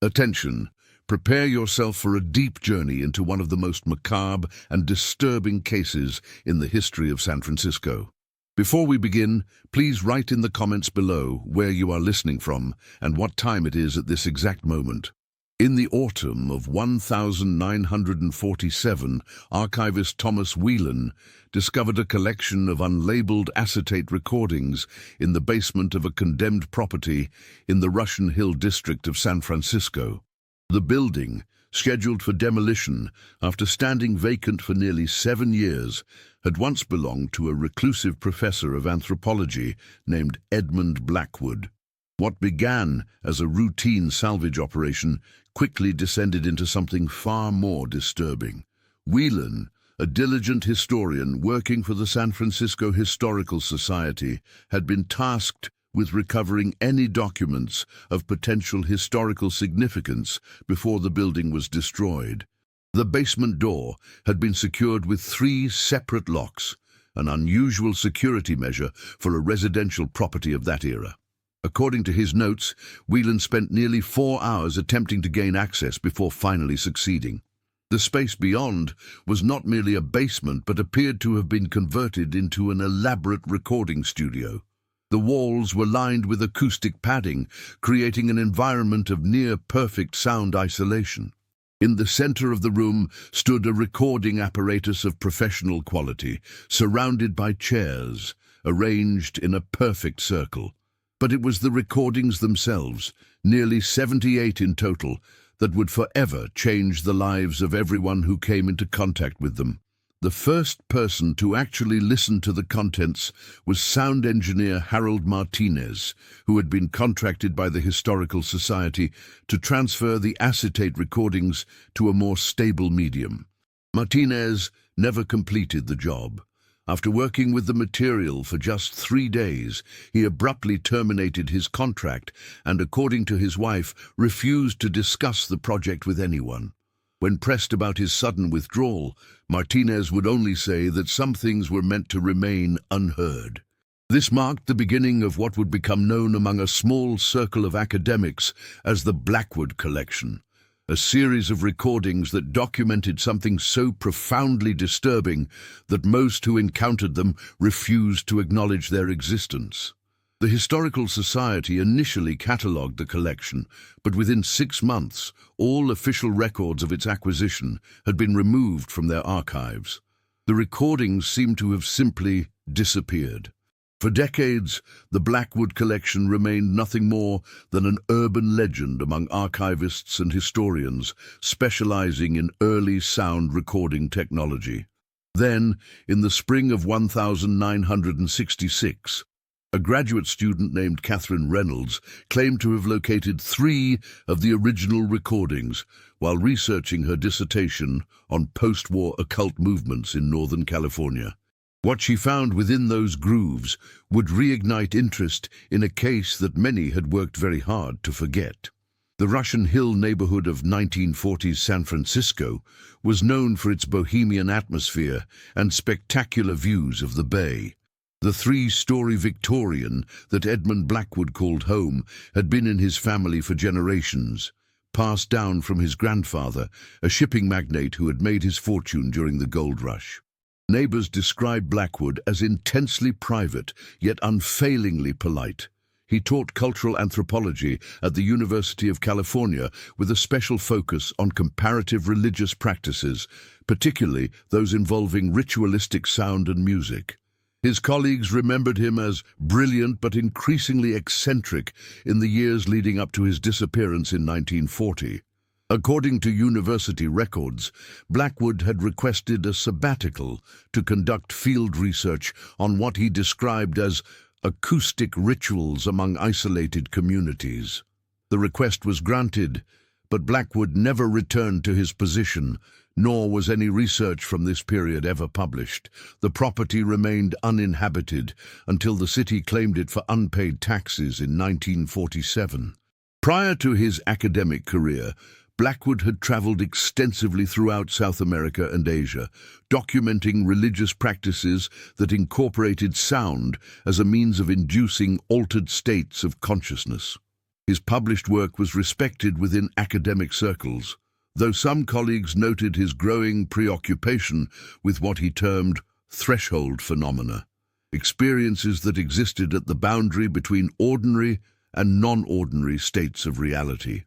Attention! Prepare yourself for a deep journey into one of the most macabre and disturbing cases in the history of San Francisco. Before we begin, please write in the comments below where you are listening from and what time it is at this exact moment. In the autumn of 1947, archivist Thomas Whelan discovered a collection of unlabeled acetate recordings in the basement of a condemned property in the Russian Hill district of San Francisco. The building, scheduled for demolition after standing vacant for nearly 7 years, had once belonged to a reclusive professor of anthropology named Edmund Blackwood. What began as a routine salvage operation quickly descended into something far more disturbing. Whelan, a diligent historian working for the San Francisco Historical Society, had been tasked with recovering any documents of potential historical significance before the building was destroyed. The basement door had been secured with 3 separate locks, an unusual security measure for a residential property of that era. According to his notes, Whelan spent nearly 4 hours attempting to gain access before finally succeeding. The space beyond was not merely a basement but appeared to have been converted into an elaborate recording studio. The walls were lined with acoustic padding, creating an environment of near-perfect sound isolation. In the center of the room stood a recording apparatus of professional quality, surrounded by chairs, arranged in a perfect circle. But it was the recordings themselves, nearly 78 in total, that would forever change the lives of everyone who came into contact with them. The first person to actually listen to the contents was sound engineer Harold Martinez, who had been contracted by the Historical Society to transfer the acetate recordings to a more stable medium. Martinez never completed the job. After working with the material for just 3 days, he abruptly terminated his contract and, according to his wife, refused to discuss the project with anyone. When pressed about his sudden withdrawal, Martinez would only say that some things were meant to remain unheard. This marked the beginning of what would become known among a small circle of academics as the Blackwood Collection, a series of recordings that documented something so profoundly disturbing that most who encountered them refused to acknowledge their existence. The Historical Society initially catalogued the collection, but within 6 months, all official records of its acquisition had been removed from their archives. The recordings seemed to have simply disappeared. For decades, the Blackwood Collection remained nothing more than an urban legend among archivists and historians specializing in early sound recording technology. Then, in the spring of 1966, a graduate student named Catherine Reynolds claimed to have located 3 of the original recordings while researching her dissertation on post-war occult movements in Northern California. What she found within those grooves would reignite interest in a case that many had worked very hard to forget. The Russian Hill neighborhood of 1940s San Francisco was known for its bohemian atmosphere and spectacular views of the bay. The 3-story Victorian that Edmund Blackwood called home had been in his family for generations, passed down from his grandfather, a shipping magnate who had made his fortune during the gold rush. Neighbors described Blackwood as intensely private, yet unfailingly polite. He taught cultural anthropology at the University of California with a special focus on comparative religious practices, particularly those involving ritualistic sound and music. His colleagues remembered him as brilliant but increasingly eccentric in the years leading up to his disappearance in 1940. According to university records, Blackwood had requested a sabbatical to conduct field research on what he described as acoustic rituals among isolated communities. The request was granted, but Blackwood never returned to his position, nor was any research from this period ever published. The property remained uninhabited until the city claimed it for unpaid taxes in 1947. Prior to his academic career, Blackwood had traveled extensively throughout South America and Asia, documenting religious practices that incorporated sound as a means of inducing altered states of consciousness. His published work was respected within academic circles, though some colleagues noted his growing preoccupation with what he termed threshold phenomena, experiences that existed at the boundary between ordinary and non-ordinary states of reality.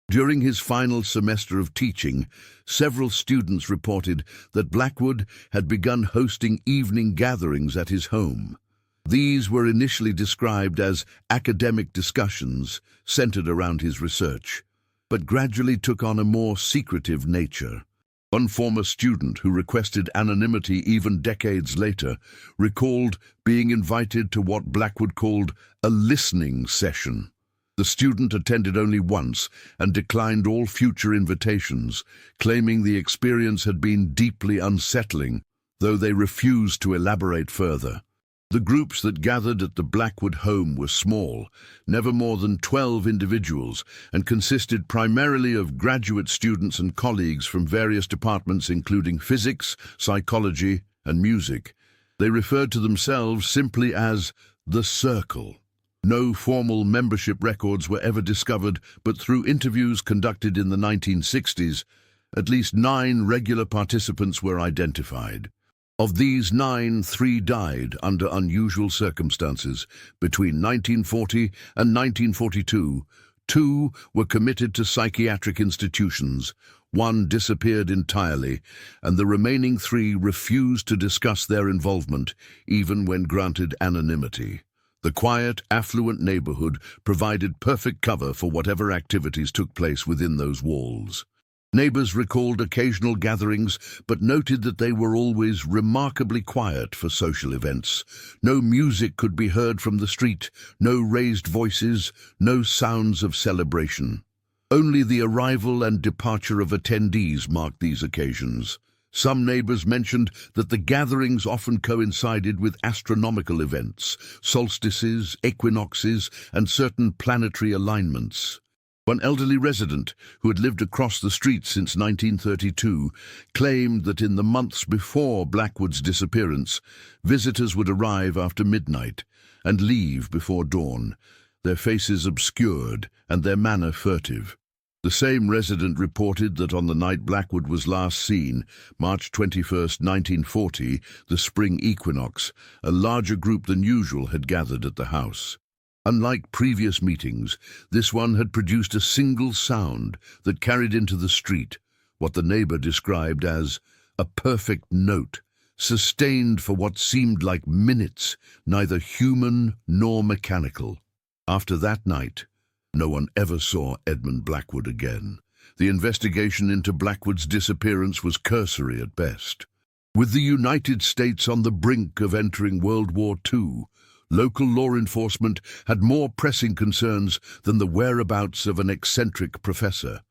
During his final semester of teaching, several students reported that Blackwood had begun hosting evening gatherings at his home. These were initially described as academic discussions centered around his research, but gradually took on a more secretive nature. One former student who requested anonymity even decades later recalled being invited to what Blackwood called a listening session. The student attended only once and declined all future invitations, claiming the experience had been deeply unsettling, though they refused to elaborate further. The groups that gathered at the Blackwood home were small, never more than 12 individuals, and consisted primarily of graduate students and colleagues from various departments including physics, psychology, and music. They referred to themselves simply as the Circle. No formal membership records were ever discovered, but through interviews conducted in the 1960s, at least 9 regular participants were identified. Of these 9, 3 died under unusual circumstances. Between 1940 and 1942, 2 were committed to psychiatric institutions, 1 disappeared entirely, and the remaining 3 refused to discuss their involvement, even when granted anonymity. The quiet, affluent neighborhood provided perfect cover for whatever activities took place within those walls. Neighbors recalled occasional gatherings, but noted that they were always remarkably quiet for social events. No music could be heard from the street, no raised voices, no sounds of celebration. Only the arrival and departure of attendees marked these occasions. Some neighbors mentioned that the gatherings often coincided with astronomical events, solstices, equinoxes, and certain planetary alignments. One elderly resident, who had lived across the street since 1932, claimed that in the months before Blackwood's disappearance, visitors would arrive after midnight and leave before dawn, their faces obscured and their manner furtive. The same resident reported that on the night Blackwood was last seen, March 21, 1940, the spring equinox, a larger group than usual had gathered at the house. Unlike previous meetings, this one had produced a single sound that carried into the street, what the neighbor described as a perfect note, sustained for what seemed like minutes, neither human nor mechanical. After that night, no one ever saw Edmund Blackwood again. The investigation into Blackwood's disappearance was cursory at best. With the United States on the brink of entering World War II, local law enforcement had more pressing concerns than the whereabouts of an eccentric professor.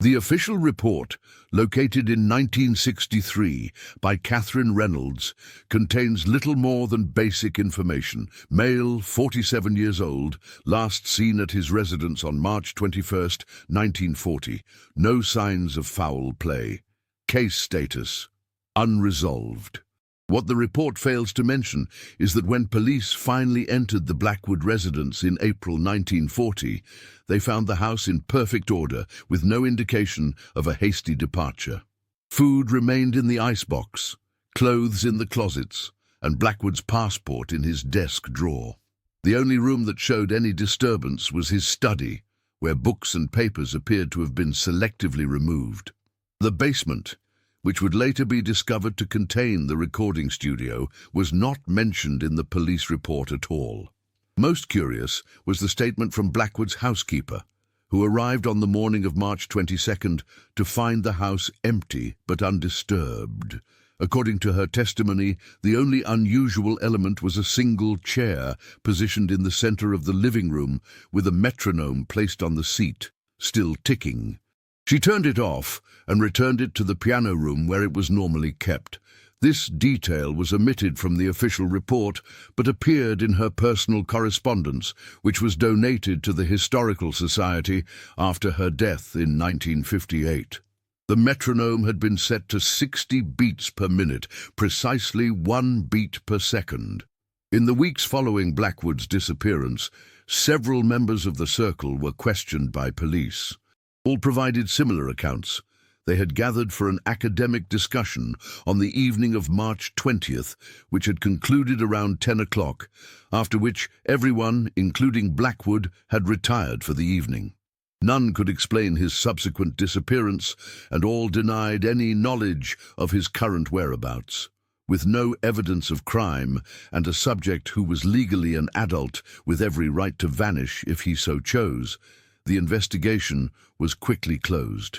The official report, located in 1963 by Catherine Reynolds, contains little more than basic information. Male, 47 years old, last seen at his residence on March 21, 1940. No signs of foul play. Case status: unresolved. What the report fails to mention is that when police finally entered the Blackwood residence in April 1940, they found the house in perfect order, with no indication of a hasty departure. Food remained in the icebox, clothes in the closets, and Blackwood's passport in his desk drawer. The only room that showed any disturbance was his study, where books and papers appeared to have been selectively removed. The basement, which would later be discovered to contain the recording studio, was not mentioned in the police report at all. Most curious was the statement from Blackwood's housekeeper, who arrived on the morning of March 22nd to find the house empty but undisturbed. According to her testimony, the only unusual element was a single chair positioned in the center of the living room with a metronome placed on the seat, still ticking. She turned it off and returned it to the piano room where it was normally kept. This detail was omitted from the official report, but appeared in her personal correspondence, which was donated to the Historical Society after her death in 1958. The metronome had been set to 60 beats per minute, precisely 1 beat per second. In the weeks following Blackwood's disappearance, Several members of the circle were questioned by police. All provided similar accounts. They had gathered for an academic discussion on the evening of March 20th, which had concluded around 10 o'clock, after which everyone, including Blackwood, had retired for the evening. None could explain his subsequent disappearance, and all denied any knowledge of his current whereabouts. With no evidence of crime, and a subject who was legally an adult with every right to vanish if he so chose, the investigation was quickly closed.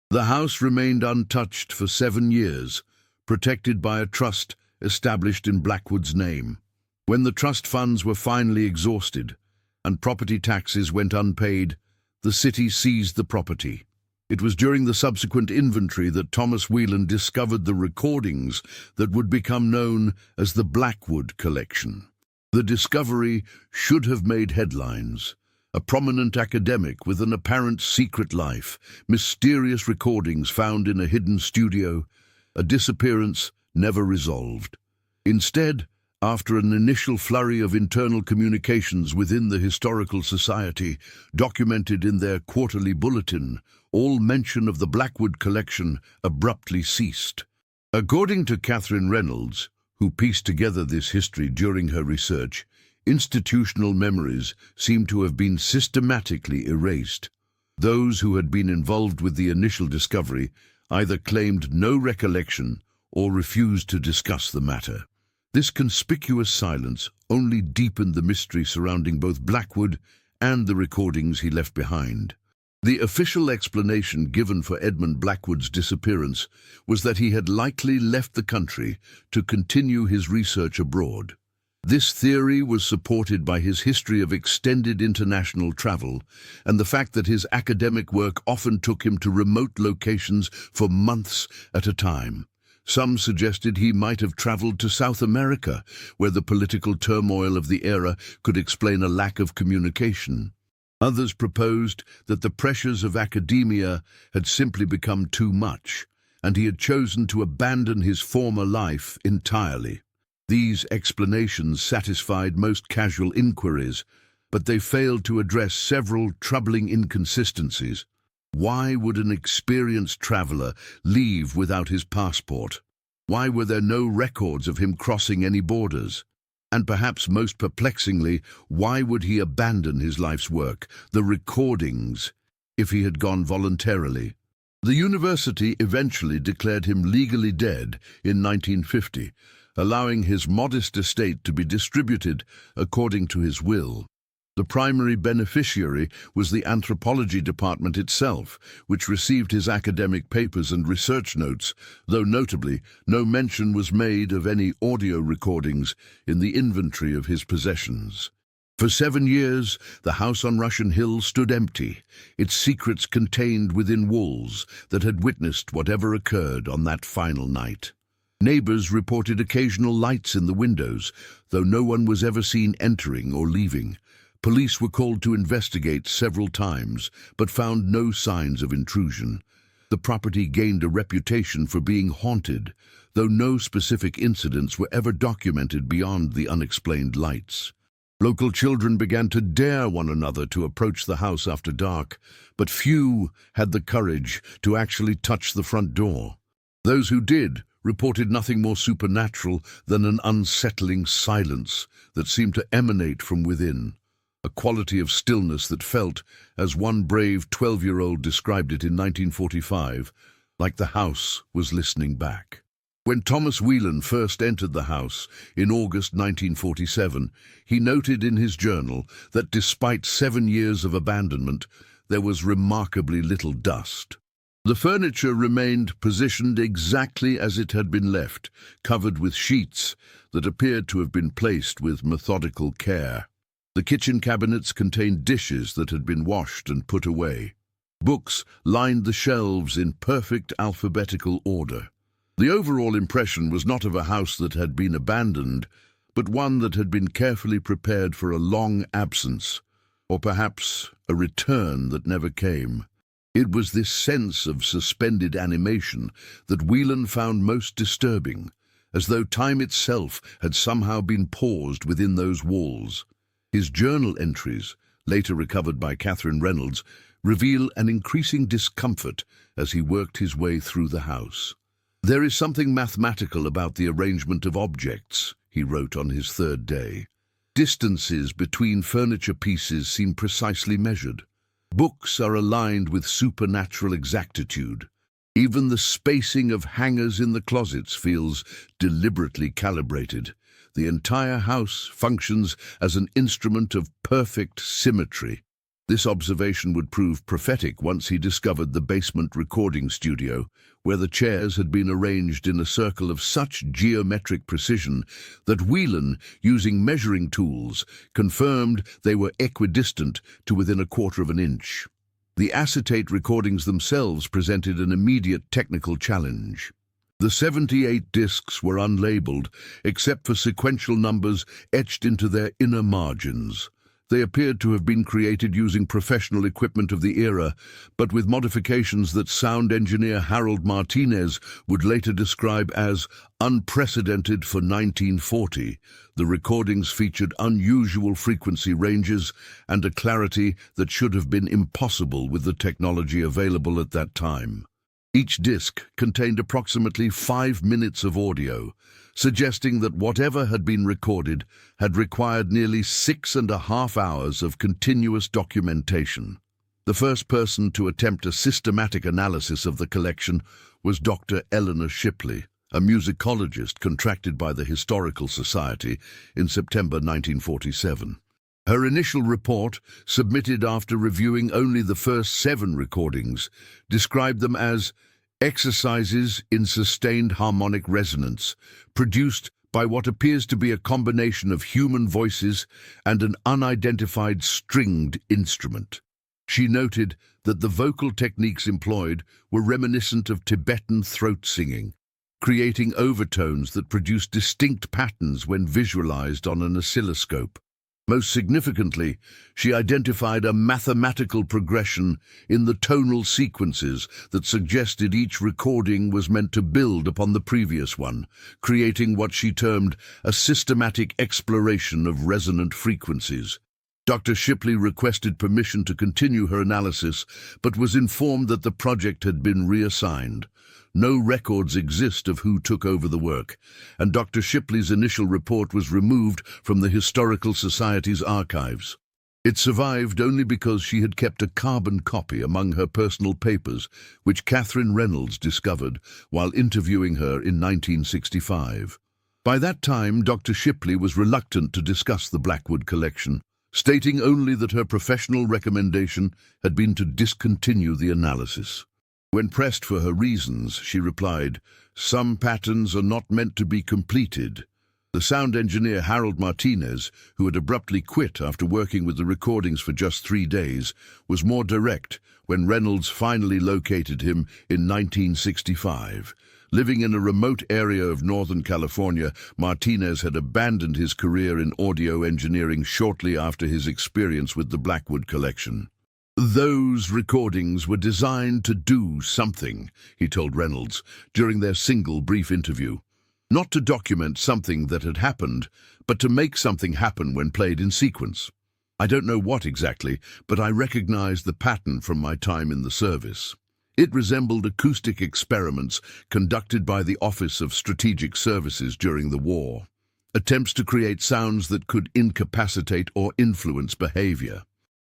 The house remained untouched for 7 years, protected by a trust established in Blackwood's name. When the trust funds were finally exhausted, and property taxes went unpaid, the city seized the property. It was during the subsequent inventory that Thomas Whelan discovered the recordings that would become known as the Blackwood Collection. The discovery should have made headlines. A prominent academic with an apparent secret life, mysterious recordings found in a hidden studio, a disappearance never resolved. Instead, after an initial flurry of internal communications within the Historical Society, documented in their quarterly bulletin, all mention of the Blackwood Collection abruptly ceased. According to Catherine Reynolds, who pieced together this history during her research, institutional memories seem to have been systematically erased. Those who had been involved with the initial discovery either claimed no recollection or refused to discuss the matter. This conspicuous silence only deepened the mystery surrounding both Blackwood and the recordings he left behind. The official explanation given for Edmund Blackwood's disappearance was that he had likely left the country to continue his research abroad. This theory was supported by his history of extended international travel and the fact that his academic work often took him to remote locations for months at a time. Some suggested he might have traveled to South America, where the political turmoil of the era could explain a lack of communication. Others proposed that the pressures of academia had simply become too much, and he had chosen to abandon his former life entirely. These explanations satisfied most casual inquiries, but they failed to address several troubling inconsistencies. Why would an experienced traveler leave without his passport? Why were there no records of him crossing any borders? And perhaps most perplexingly, why would he abandon his life's work, the recordings, if he had gone voluntarily? The university eventually declared him legally dead in 1950, allowing his modest estate to be distributed according to his will. The primary beneficiary was the anthropology department itself, which received his academic papers and research notes, though notably no mention was made of any audio recordings in the inventory of his possessions. For 7 years, the house on Russian Hill stood empty, its secrets contained within walls that had witnessed whatever occurred on that final night. Neighbors reported occasional lights in the windows, though no one was ever seen entering or leaving. Police were called to investigate several times, but found no signs of intrusion. The property gained a reputation for being haunted, though no specific incidents were ever documented beyond the unexplained lights. Local children began to dare one another to approach the house after dark, but few had the courage to actually touch the front door. Those who did reported nothing more supernatural than an unsettling silence that seemed to emanate from within. A quality of stillness that felt, as one brave 12-year-old described it in 1945, like the house was listening back. When Thomas Whelan first entered the house in August 1947, he noted in his journal that despite 7 years of abandonment, there was remarkably little dust. The furniture remained positioned exactly as it had been left, covered with sheets that appeared to have been placed with methodical care. The kitchen cabinets contained dishes that had been washed and put away. Books lined the shelves in perfect alphabetical order. The overall impression was not of a house that had been abandoned, but one that had been carefully prepared for a long absence, or perhaps a return that never came. It was this sense of suspended animation that Whelan found most disturbing, as though time itself had somehow been paused within those walls. His journal entries, later recovered by Catherine Reynolds, reveal an increasing discomfort as he worked his way through the house. "There is something mathematical about the arrangement of objects," he wrote on his third day. "Distances between furniture pieces seem precisely measured. Books are aligned with supernatural exactitude. Even the spacing of hangers in the closets feels deliberately calibrated. The entire house functions as an instrument of perfect symmetry." This observation would prove prophetic once he discovered the basement recording studio, where the chairs had been arranged in a circle of such geometric precision that Whelan, using measuring tools, confirmed they were equidistant to within a quarter of an inch. The acetate recordings themselves presented an immediate technical challenge. The 78 discs were unlabeled, except for sequential numbers etched into their inner margins. They appeared to have been created using professional equipment of the era, but with modifications that sound engineer Harold Martinez would later describe as unprecedented for 1940. The recordings featured unusual frequency ranges and a clarity that should have been impossible with the technology available at that time. Each disc contained approximately 5 minutes of audio, suggesting that whatever had been recorded had required nearly 6.5 hours of continuous documentation. The first person to attempt a systematic analysis of the collection was Dr. Eleanor Shipley, a musicologist contracted by the Historical Society in September 1947. Her initial report, submitted after reviewing only the first 7 recordings, described them as exercises in sustained harmonic resonance, produced by what appears to be a combination of human voices and an unidentified stringed instrument. She noted that the vocal techniques employed were reminiscent of Tibetan throat singing, creating overtones that produced distinct patterns when visualized on an oscilloscope. Most significantly, she identified a mathematical progression in the tonal sequences that suggested each recording was meant to build upon the previous one, creating what she termed a systematic exploration of resonant frequencies. Dr. Shipley requested permission to continue her analysis, but was informed that the project had been reassigned. No records exist of who took over the work, and Dr. Shipley's initial report was removed from the Historical Society's archives. It survived only because she had kept a carbon copy among her personal papers, which Catherine Reynolds discovered while interviewing her in 1965. By that time, Dr. Shipley was reluctant to discuss the Blackwood collection, stating only that her professional recommendation had been to discontinue the analysis. When pressed for her reasons, she replied, "Some patterns are not meant to be completed." The sound engineer Harold Martinez, who had abruptly quit after working with the recordings for just 3 days, was more direct when Reynolds finally located him in 1965. Living in a remote area of Northern California, Martinez had abandoned his career in audio engineering shortly after his experience with the Blackwood collection. "Those recordings were designed to do something," he told Reynolds during their single brief interview. "Not to document something that had happened, but to make something happen when played in sequence. I don't know what exactly, but I recognized the pattern from my time in the service. It resembled acoustic experiments conducted by the Office of Strategic Services during the war, attempts to create sounds that could incapacitate or influence behavior.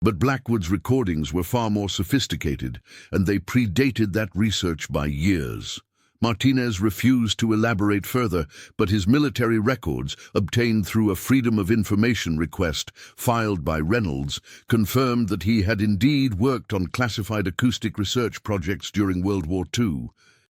But Blackwood's recordings were far more sophisticated, and they predated that research by years." Martinez refused to elaborate further, but his military records, obtained through a Freedom of Information request filed by Reynolds, confirmed that he had indeed worked on classified acoustic research projects during World War II.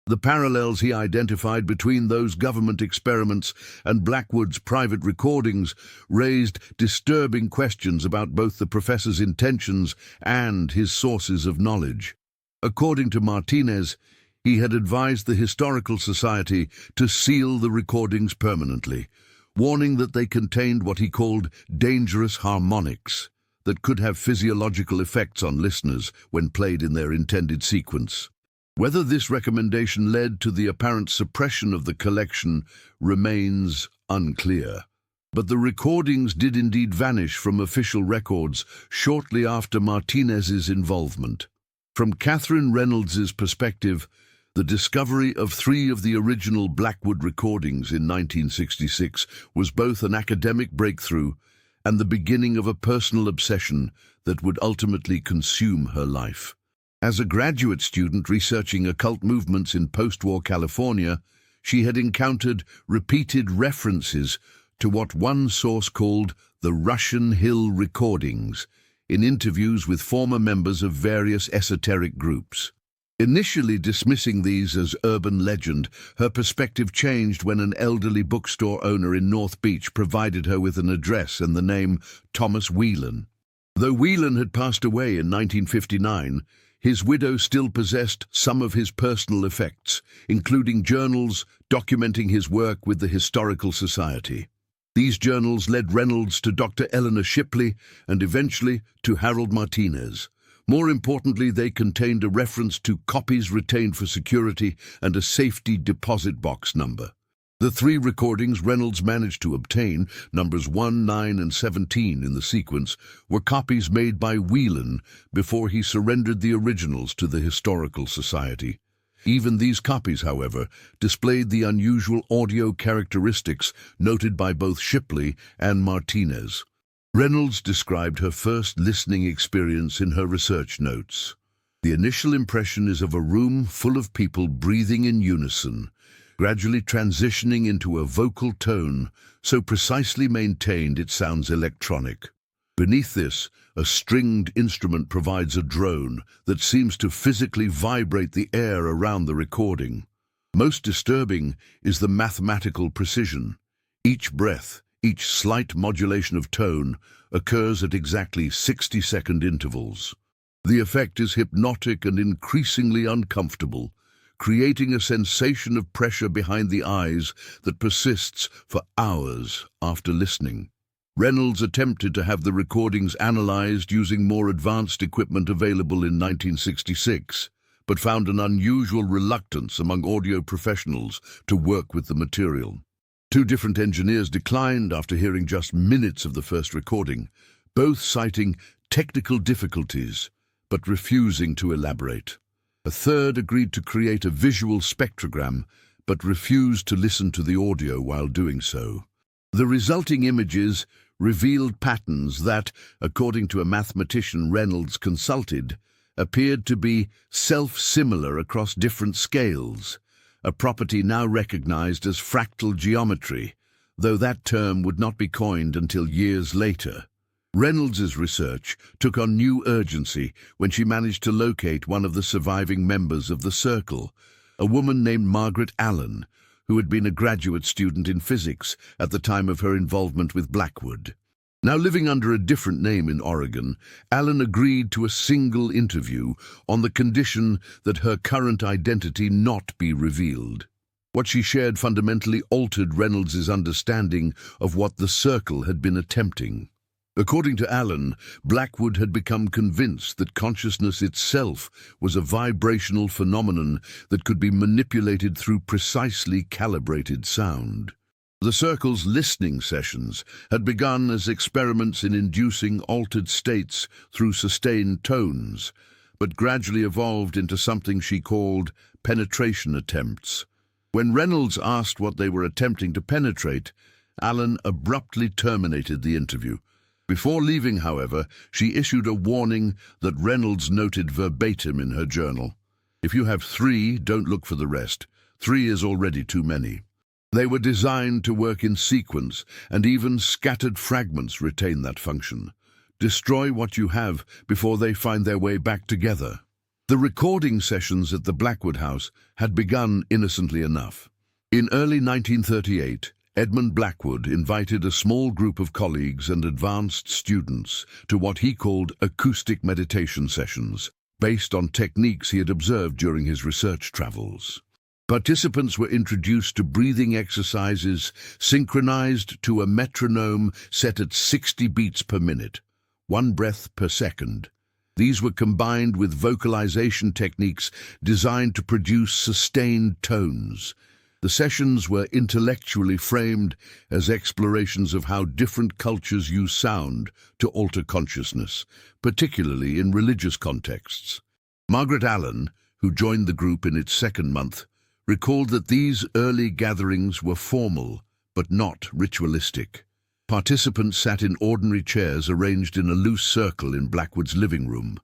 The parallels he identified between those government experiments and Blackwood's private recordings raised disturbing questions about both the professor's intentions and his sources of knowledge. According to Martinez, he had advised the Historical Society to seal the recordings permanently, warning that they contained what he called dangerous harmonics that could have physiological effects on listeners when played in their intended sequence. Whether this recommendation led to the apparent suppression of the collection remains unclear. But the recordings did indeed vanish from official records shortly after Martinez's involvement. From Catherine Reynolds's perspective, the discovery of 3 of the original Blackwood recordings in 1966 was both an academic breakthrough and the beginning of a personal obsession that would ultimately consume her life. As a graduate student researching occult movements in post-war California, she had encountered repeated references to what one source called the Russian Hill recordings in interviews with former members of various esoteric groups. Initially dismissing these as urban legend, her perspective changed when an elderly bookstore owner in North Beach provided her with an address and the name Thomas Whelan. Though Whelan had passed away in 1959, his widow still possessed some of his personal effects, including journals documenting his work with the Historical Society. These journals led Reynolds to Dr. Eleanor Shipley and eventually to Harold Martinez. More importantly, they contained a reference to copies retained for security and a safety deposit box number. The 3 recordings Reynolds managed to obtain, numbers 1, 9, and 17 in the sequence, were copies made by Whelan before he surrendered the originals to the Historical Society. Even these copies, however, displayed the unusual audio characteristics noted by both Shipley and Martinez. Reynolds described her first listening experience in her research notes. The initial impression is of a room full of people breathing in unison, gradually transitioning into a vocal tone so precisely maintained it sounds electronic. Beneath this, a stringed instrument provides a drone that seems to physically vibrate the air around the recording. Most disturbing is the mathematical precision. Each breath, each slight modulation of tone, occurs at exactly 60-second intervals. The effect is hypnotic and increasingly uncomfortable, creating a sensation of pressure behind the eyes that persists for hours after listening. Reynolds attempted to have the recordings analyzed using more advanced equipment available in 1966, but found an unusual reluctance among audio professionals to work with the material. 2 different engineers declined after hearing just minutes of the first recording, both citing technical difficulties, but refusing to elaborate. A third agreed to create a visual spectrogram, but refused to listen to the audio while doing so. The resulting images revealed patterns that, according to a mathematician Reynolds consulted, appeared to be self-similar across different scales, a property now recognized as fractal geometry, though that term would not be coined until years later. Reynolds's research took on new urgency when she managed to locate one of the surviving members of the Circle, a woman named Margaret Allen, who had been a graduate student in physics at the time of her involvement with Blackwood. Now living under a different name in Oregon, Allen agreed to a single interview on the condition that her current identity not be revealed. What she shared fundamentally altered Reynolds's understanding of what the Circle had been attempting. According to Allen, Blackwood had become convinced that consciousness itself was a vibrational phenomenon that could be manipulated through precisely calibrated sound. The Circle's listening sessions had begun as experiments in inducing altered states through sustained tones, but gradually evolved into something she called penetration attempts. When Reynolds asked what they were attempting to penetrate, Allen abruptly terminated the interview. Before leaving, however, she issued a warning that Reynolds noted verbatim in her journal. "If you have 3, don't look for the rest. 3 is already too many." They were designed to work in sequence, and even scattered fragments retain that function. Destroy what you have before they find their way back together. The recording sessions at the Blackwood House had begun innocently enough. In early 1938, Edmund Blackwood invited a small group of colleagues and advanced students to what he called acoustic meditation sessions, based on techniques he had observed during his research travels. Participants were introduced to breathing exercises synchronized to a metronome set at 60 beats per minute, 1 breath per second. These were combined with vocalization techniques designed to produce sustained tones. The sessions were intellectually framed as explorations of how different cultures use sound to alter consciousness, particularly in religious contexts. Margaret Allen, who joined the group in its second month, recalled that these early gatherings were formal but not ritualistic. Participants sat in ordinary chairs arranged in a loose circle in Blackwood's living room.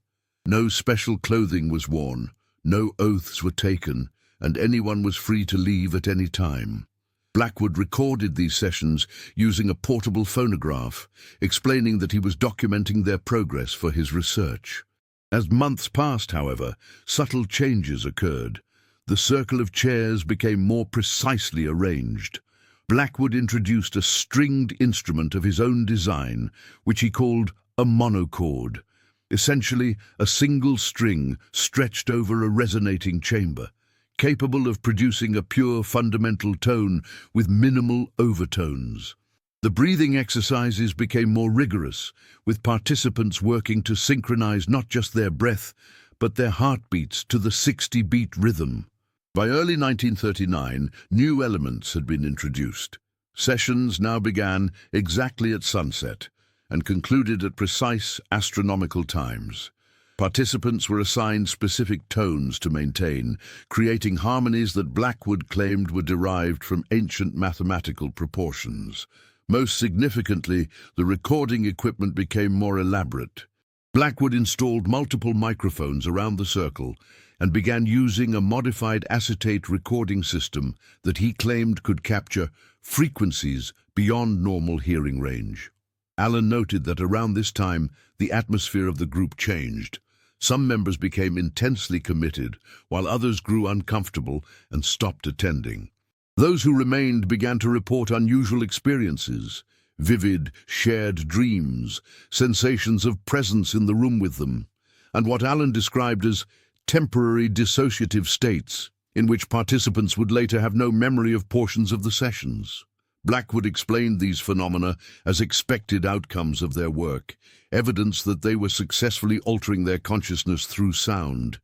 No special clothing was worn, no oaths were taken, and anyone was free to leave at any time. Blackwood recorded these sessions using a portable phonograph, explaining that he was documenting their progress for his research. As months passed, however, subtle changes occurred. The circle of chairs became more precisely arranged. Blackwood introduced a stringed instrument of his own design, which he called a monochord, essentially a single string stretched over a resonating chamber, capable of producing a pure fundamental tone with minimal overtones. The breathing exercises became more rigorous, with participants working to synchronize not just their breath, but their heartbeats to the 60-beat rhythm. By early 1939, new elements had been introduced. Sessions now began exactly at sunset and concluded at precise astronomical times. Participants were assigned specific tones to maintain, creating harmonies that Blackwood claimed were derived from ancient mathematical proportions. Most significantly, the recording equipment became more elaborate. Blackwood installed multiple microphones around the circle and began using a modified acetate recording system that he claimed could capture frequencies beyond normal hearing range. Allen noted that around this time, the atmosphere of the group changed. Some members became intensely committed, while others grew uncomfortable and stopped attending. Those who remained began to report unusual experiences, vivid, shared dreams, sensations of presence in the room with them, and what Allen described as temporary dissociative states, in which participants would later have no memory of portions of the sessions. Blackwood explained these phenomena as expected outcomes of their work, evidence that they were successfully altering their consciousness through sound.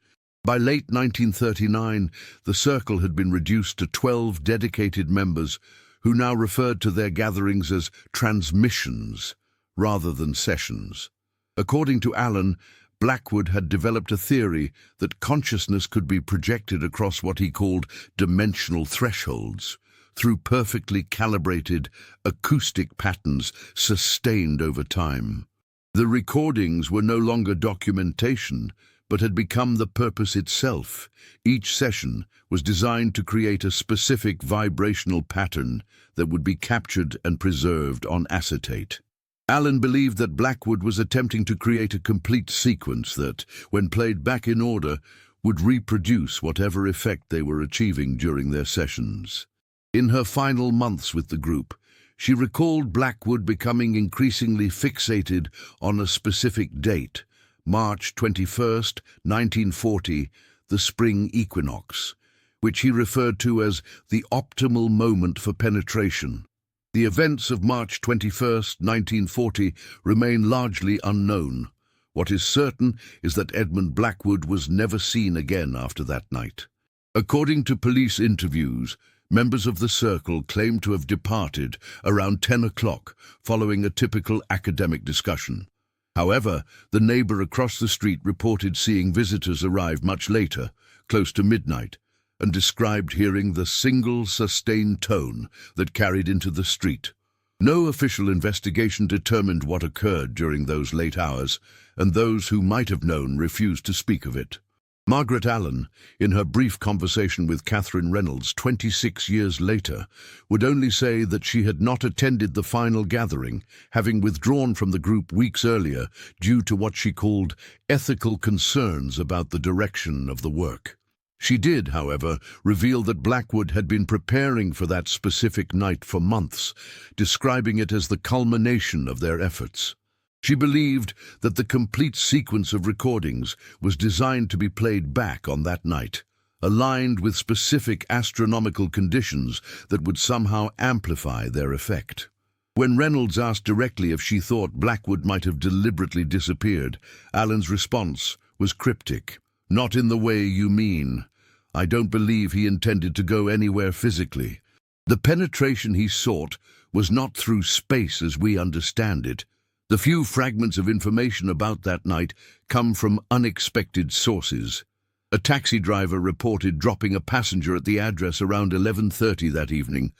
By late 1939, the circle had been reduced to 12 dedicated members who now referred to their gatherings as transmissions rather than sessions. According to Allen, Blackwood had developed a theory that consciousness could be projected across what he called dimensional thresholds, through perfectly calibrated acoustic patterns sustained over time. The recordings were no longer documentation, but had become the purpose itself. Each session was designed to create a specific vibrational pattern that would be captured and preserved on acetate. Allen believed that Blackwood was attempting to create a complete sequence that, when played back in order, would reproduce whatever effect they were achieving during their sessions. In her final months with the group, she recalled Blackwood becoming increasingly fixated on a specific date, March 21st, 1940, the spring equinox, which he referred to as the optimal moment for penetration. The events of March 21st, 1940 remain largely unknown. What is certain is that Edmund Blackwood was never seen again after that night. According to police interviews, members of the circle claimed to have departed around 10 o'clock following a typical academic discussion. However, the neighbor across the street reported seeing visitors arrive much later, close to midnight, and described hearing the single sustained tone that carried into the street. No official investigation determined what occurred during those late hours, and those who might have known refused to speak of it. Margaret Allen, in her brief conversation with Catherine Reynolds 26 years later, would only say that she had not attended the final gathering, having withdrawn from the group weeks earlier due to what she called ethical concerns about the direction of the work. She did, however, reveal that Blackwood had been preparing for that specific night for months, describing it as the culmination of their efforts. She believed that the complete sequence of recordings was designed to be played back on that night, aligned with specific astronomical conditions that would somehow amplify their effect. When Reynolds asked directly if she thought Blackwood might have deliberately disappeared, Allen's response was cryptic. "Not in the way you mean. I don't believe he intended to go anywhere physically. The penetration he sought was not through space as we understand it. The few fragments of information about that night come from unexpected sources. A taxi driver reported dropping a passenger at the address around 11:30 that evening,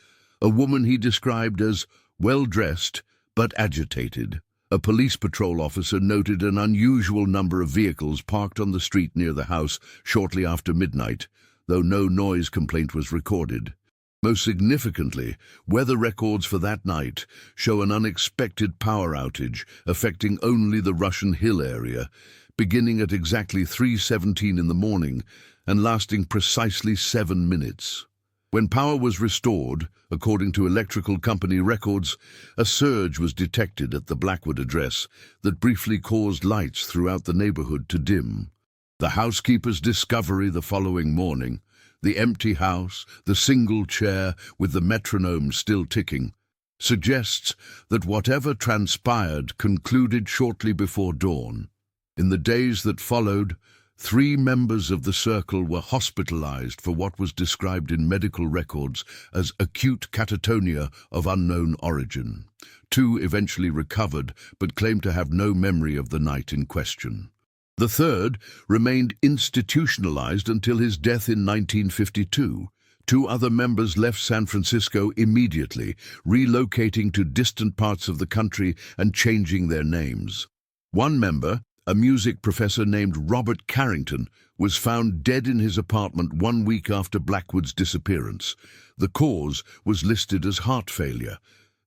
a woman he described as well-dressed but agitated. A police patrol officer noted an unusual number of vehicles parked on the street near the house shortly after midnight, though no noise complaint was recorded. Most significantly, weather records for that night show an unexpected power outage affecting only the Russian Hill area, beginning at exactly 3:17 in the morning and lasting precisely 7 minutes. When power was restored, according to electrical company records, a surge was detected at the Blackwood address that briefly caused lights throughout the neighborhood to dim. The housekeeper's discovery the following morning, the empty house, the single chair with the metronome still ticking, suggests that whatever transpired concluded shortly before dawn. In the days that followed, 3 members of the circle were hospitalized for what was described in medical records as acute catatonia of unknown origin. 2 eventually recovered but claimed to have no memory of the night in question. The 3rd remained institutionalized until his death in 1952. 2 other members left San Francisco immediately, relocating to distant parts of the country and changing their names. One member, a music professor named Robert Carrington, was found dead in his apartment 1 week after Blackwood's disappearance. The cause was listed as heart failure,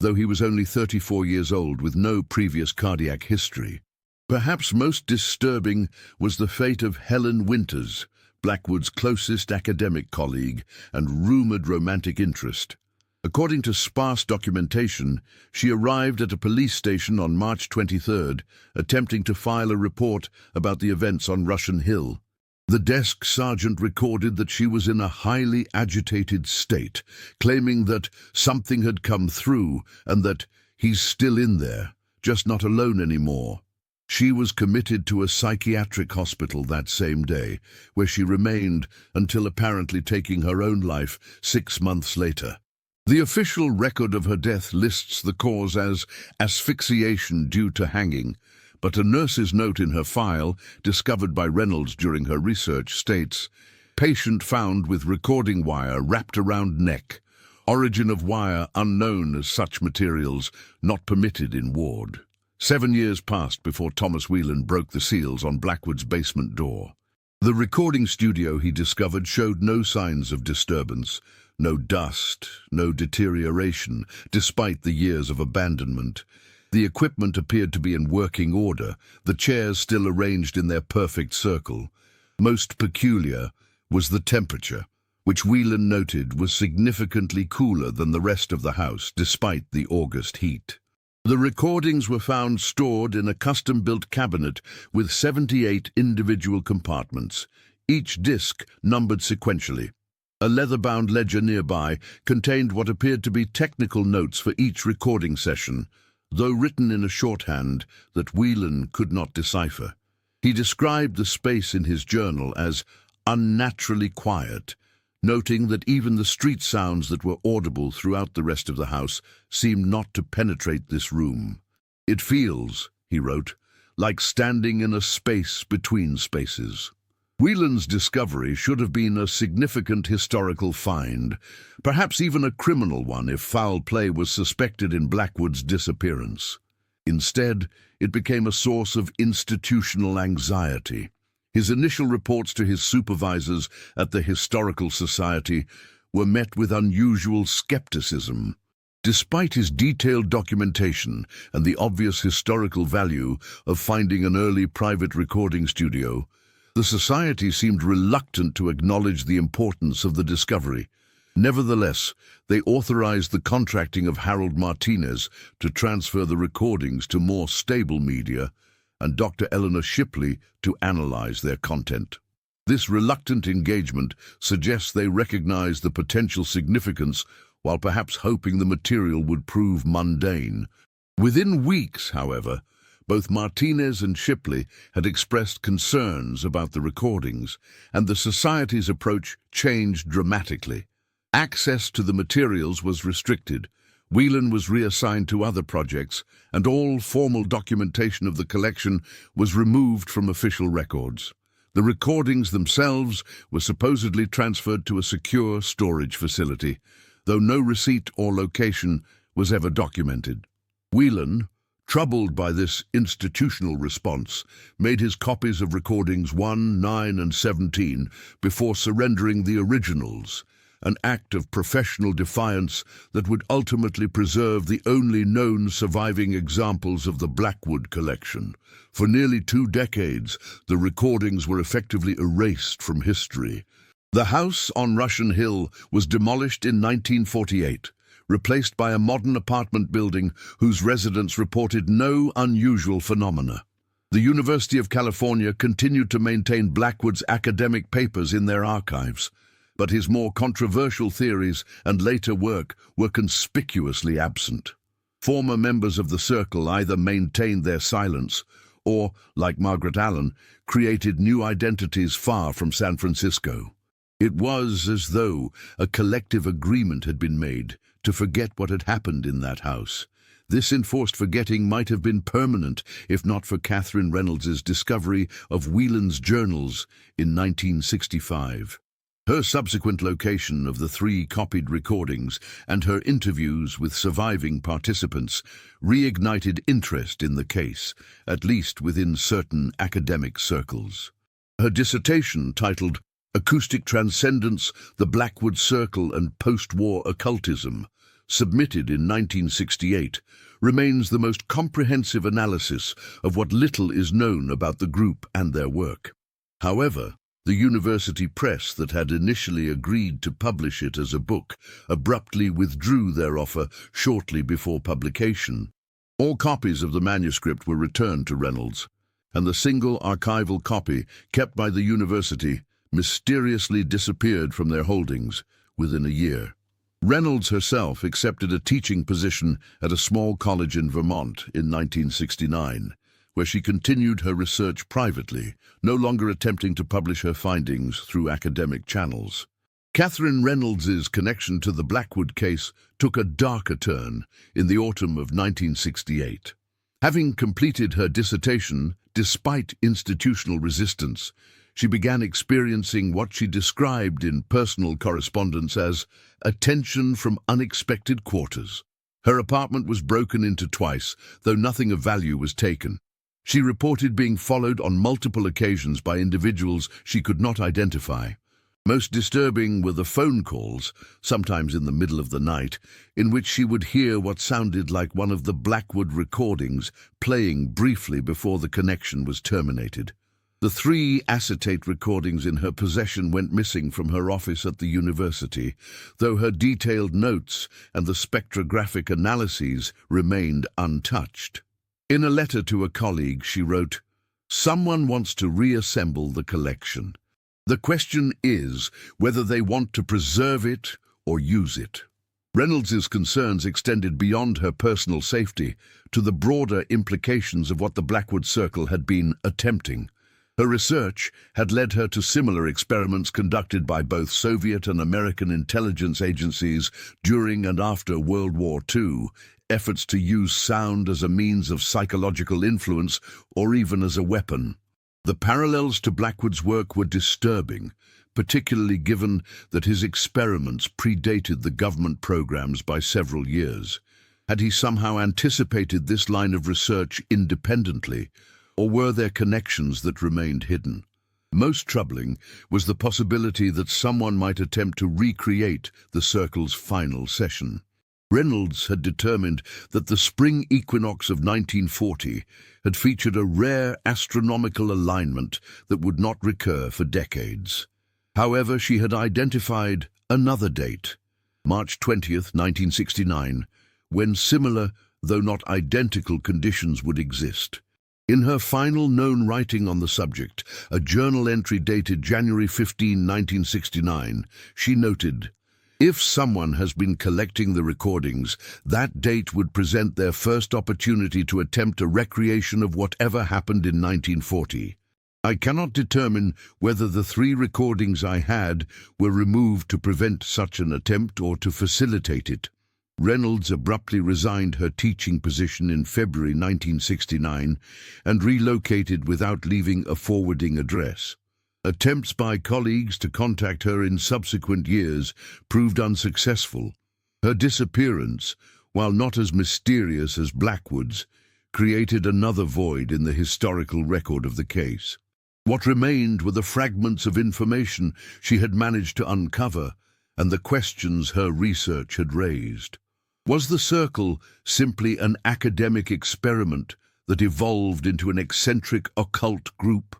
though he was only 34 years old with no previous cardiac history. Perhaps most disturbing was the fate of Helen Winters, Blackwood's closest academic colleague and rumored romantic interest. According to sparse documentation, she arrived at a police station on March 23rd, attempting to file a report about the events on Russian Hill. The desk sergeant recorded that she was in a highly agitated state, claiming that something had come through and that he's still in there, just not alone anymore. She was committed to a psychiatric hospital that same day, where she remained until apparently taking her own life 6 months later. The official record of her death lists the cause as asphyxiation due to hanging, but a nurse's note in her file, discovered by Reynolds during her research, states, "Patient found with recording wire wrapped around neck. Origin of wire unknown as such materials, not permitted in ward." 7 years passed before Thomas Whelan broke the seals on Blackwood's basement door. The recording studio he discovered showed no signs of disturbance. No dust, no deterioration, despite the years of abandonment. The equipment appeared to be in working order, the chairs still arranged in their perfect circle. Most peculiar was the temperature, which Whelan noted was significantly cooler than the rest of the house, despite the August heat. The recordings were found stored in a custom-built cabinet with 78 individual compartments, each disc numbered sequentially. A leather-bound ledger nearby contained what appeared to be technical notes for each recording session, though written in a shorthand that Whelan could not decipher. He described the space in his journal as unnaturally quiet, noting that even the street sounds that were audible throughout the rest of the house seemed not to penetrate this room. "It feels," he wrote, "like standing in a space between spaces." Whelan's discovery should have been a significant historical find, perhaps even a criminal one if foul play was suspected in Blackwood's disappearance. Instead, it became a source of institutional anxiety. His initial reports to his supervisors at the Historical Society were met with unusual skepticism. Despite his detailed documentation and the obvious historical value of finding an early private recording studio, the Society seemed reluctant to acknowledge the importance of the discovery. Nevertheless, they authorized the contracting of Harold Martinez to transfer the recordings to more stable media and Dr. Eleanor Shipley to analyze their content. This reluctant engagement suggests they recognized the potential significance while perhaps hoping the material would prove mundane. Within weeks, however, Both Martinez and Shipley had expressed concerns about the recordings, and the Society's approach changed dramatically. Access to the materials was restricted, Whelan was reassigned to other projects, and all formal documentation of the collection was removed from official records. The recordings themselves were supposedly transferred to a secure storage facility, though no receipt or location was ever documented. Whelan, troubled by this institutional response, made his copies of recordings 1, 9, and 17 before surrendering the originals, an act of professional defiance that would ultimately preserve the only known surviving examples of the Blackwood collection. For nearly 2 decades, the recordings were effectively erased from history. The house on Russian Hill was demolished in 1948, replaced by a modern apartment building whose residents reported no unusual phenomena. The University of California continued to maintain Blackwood's academic papers in their archives, but his more controversial theories and later work were conspicuously absent. Former members of the circle either maintained their silence or, like Margaret Allen, created new identities far from San Francisco. It was as though a collective agreement had been made to forget what had happened in that house. This enforced forgetting might have been permanent if not for Catherine Reynolds's discovery of Whelan's journals in 1965. Her subsequent location of the 3 copied recordings and her interviews with surviving participants reignited interest in the case, at least within certain academic circles. Her dissertation, titled Acoustic Transcendence, the Blackwood Circle and Post-War Occultism, submitted in 1968, remains the most comprehensive analysis of what little is known about the group and their work. However, the university press that had initially agreed to publish it as a book abruptly withdrew their offer shortly before publication. All copies of the manuscript were returned to Reynolds, and the single archival copy kept by the university mysteriously disappeared from their holdings within a year. Reynolds herself accepted a teaching position at a small college in Vermont in 1969, where she continued her research privately, no longer attempting to publish her findings through academic channels. Catherine Reynolds's connection to the Blackwood case took a darker turn in the autumn of 1968. Having completed her dissertation, despite institutional resistance, she began experiencing what she described in personal correspondence as attention from unexpected quarters. Her apartment was broken into twice, though nothing of value was taken. She reported being followed on multiple occasions by individuals she could not identify. Most disturbing were the phone calls, sometimes in the middle of the night, in which she would hear what sounded like one of the Blackwood recordings playing briefly before the connection was terminated. The 3 acetate recordings in her possession went missing from her office at the university, though her detailed notes and the spectrographic analyses remained untouched. In a letter to a colleague, she wrote, "Someone wants to reassemble the collection. The question is whether they want to preserve it or use it." Reynolds's concerns extended beyond her personal safety to the broader implications of what the Blackwood Circle had been attempting. Her research had led her to similar experiments conducted by both Soviet and American intelligence agencies during and after World War II, efforts to use sound as a means of psychological influence or even as a weapon. The parallels to Blackwood's work were disturbing, particularly given that his experiments predated the government programs by several years. Had he somehow anticipated this line of research independently, or were there connections that remained hidden? Most troubling was the possibility that someone might attempt to recreate the circle's final session. Reynolds had determined that the spring equinox of 1940 had featured a rare astronomical alignment that would not recur for decades. However, she had identified another date, March 20th, 1969, when similar, though not identical, conditions would exist. In her final known writing on the subject, a journal entry dated January 15, 1969, she noted, If someone has been collecting the recordings, that date would present their first opportunity to attempt a recreation of whatever happened in 1940. I cannot determine whether the 3 recordings I had were removed to prevent such an attempt or to facilitate it. Reynolds abruptly resigned her teaching position in February 1969 and relocated without leaving a forwarding address. Attempts by colleagues to contact her in subsequent years proved unsuccessful. Her disappearance, while not as mysterious as Blackwood's, created another void in the historical record of the case. What remained were the fragments of information she had managed to uncover and the questions her research had raised. Was the Circle simply an academic experiment that evolved into an eccentric occult group?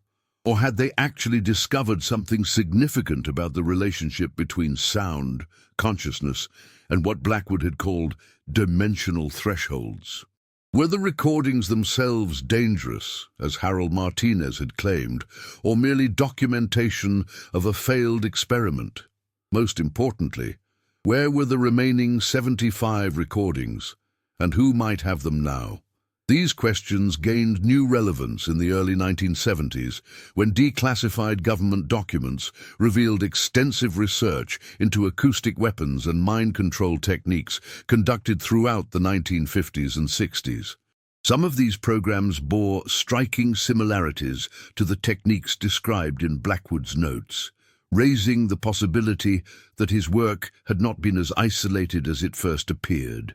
Or had they actually discovered something significant about the relationship between sound, consciousness, and what Blackwood had called dimensional thresholds? Were the recordings themselves dangerous, as Harold Martinez had claimed, or merely documentation of a failed experiment? Most importantly, where were the remaining 75 recordings, and who might have them now? These questions gained new relevance in the early 1970s when declassified government documents revealed extensive research into acoustic weapons and mind control techniques conducted throughout the 1950s and 60s. Some of these programs bore striking similarities to the techniques described in Blackwood's notes, raising the possibility that his work had not been as isolated as it first appeared.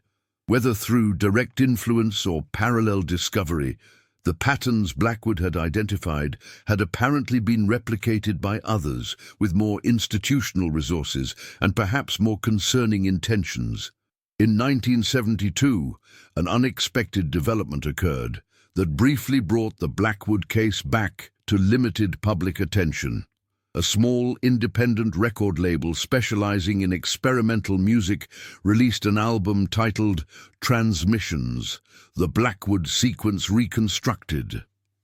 Whether through direct influence or parallel discovery, the patterns Blackwood had identified had apparently been replicated by others with more institutional resources and perhaps more concerning intentions. In 1972, an unexpected development occurred that briefly brought the Blackwood case back to limited public attention. A small independent record label specializing in experimental music released an album titled Transmissions, The Blackwood Sequence Reconstructed.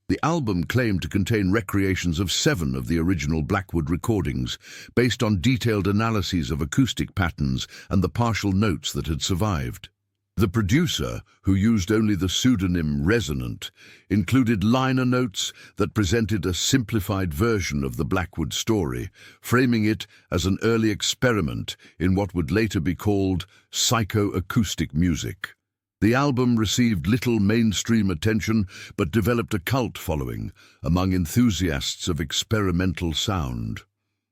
The album claimed to contain recreations of 7 of the original Blackwood recordings, based on detailed analyses of acoustic patterns and the partial notes that had survived. The producer, who used only the pseudonym Resonant, included liner notes that presented a simplified version of the Blackwood story, framing it as an early experiment in what would later be called psychoacoustic music. The album received little mainstream attention but developed a cult following among enthusiasts of experimental sound.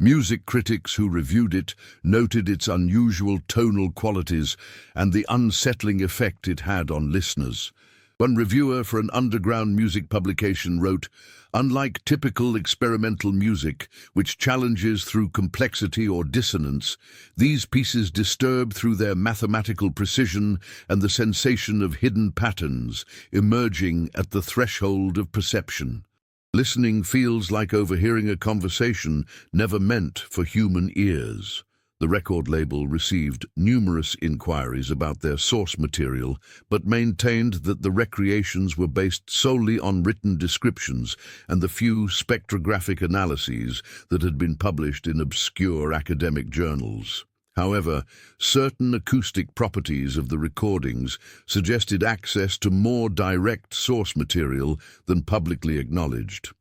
Music critics who reviewed it noted its unusual tonal qualities and the unsettling effect it had on listeners. One reviewer for an underground music publication wrote, "Unlike typical experimental music, which challenges through complexity or dissonance, these pieces disturb through their mathematical precision and the sensation of hidden patterns emerging at the threshold of perception. Listening feels like overhearing a conversation never meant for human ears." The record label received numerous inquiries about their source material, but maintained that the recreations were based solely on written descriptions and the few spectrographic analyses that had been published in obscure academic journals. However, certain acoustic properties of the recordings suggested access to more direct source material than publicly acknowledged.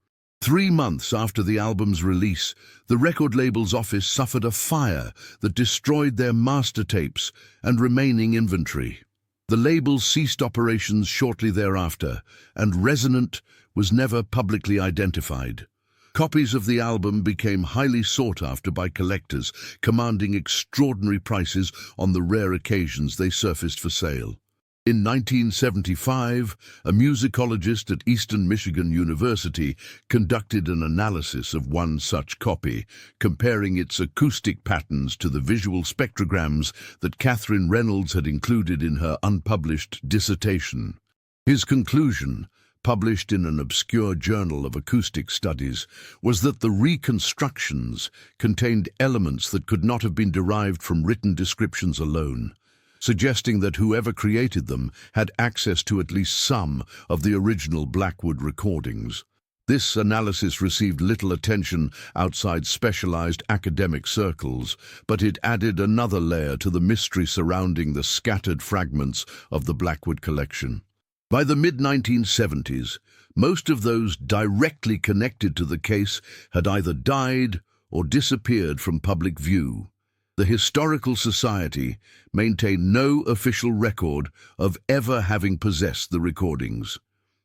3 months after the album's release, the record label's office suffered a fire that destroyed their master tapes and remaining inventory. The label ceased operations shortly thereafter, and Resonant was never publicly identified. Copies of the album became highly sought after by collectors, commanding extraordinary prices on the rare occasions they surfaced for sale. In 1975, a musicologist at Eastern Michigan University conducted an analysis of one such copy, comparing its acoustic patterns to the visual spectrograms that Catherine Reynolds had included in her unpublished dissertation. His conclusion, published in an obscure journal of acoustic studies, was that the reconstructions contained elements that could not have been derived from written descriptions alone, suggesting that whoever created them had access to at least some of the original Blackwood recordings. This analysis received little attention outside specialized academic circles, but it added another layer to the mystery surrounding the scattered fragments of the Blackwood collection. By the mid-1970s, most of those directly connected to the case had either died or disappeared from public view. The Historical Society maintained no official record of ever having possessed the recordings.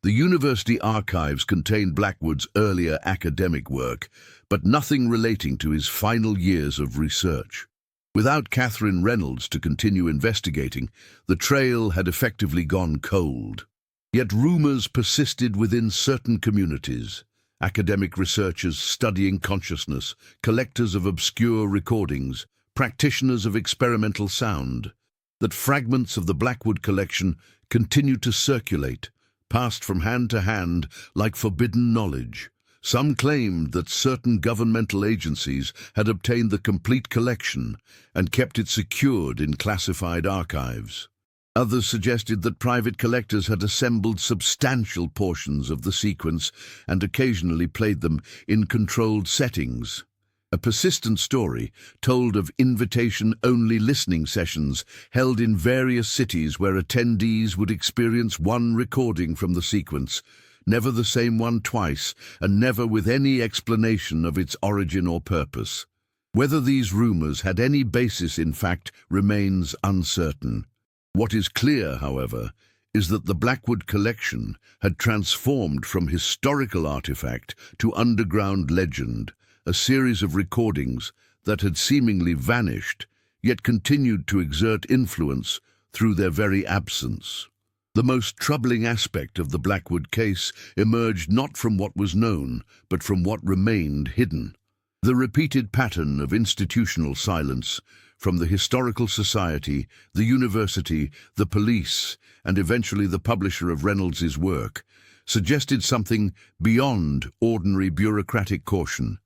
The university archives contained Blackwood's earlier academic work, but nothing relating to his final years of research. Without Catherine Reynolds to continue investigating, the trail had effectively gone cold. Yet rumors persisted within certain communities. Academic researchers studying consciousness, collectors of obscure recordings, practitioners of experimental sound, that fragments of the Blackwood collection continued to circulate, passed from hand to hand like forbidden knowledge. Some claimed that certain governmental agencies had obtained the complete collection and kept it secured in classified archives. Others suggested that private collectors had assembled substantial portions of the sequence and occasionally played them in controlled settings. A persistent story told of invitation-only listening sessions held in various cities where attendees would experience one recording from the sequence, never the same one twice, and never with any explanation of its origin or purpose. Whether these rumors had any basis in fact remains uncertain. What is clear, however, is that the Blackwood collection had transformed from historical artifact to underground legend, a series of recordings that had seemingly vanished, yet continued to exert influence through their very absence. The most troubling aspect of the Blackwood case emerged not from what was known, but from what remained hidden. The repeated pattern of institutional silence from the Historical Society, the university, the police, and eventually the publisher of Reynolds's work, suggested something beyond ordinary bureaucratic caution.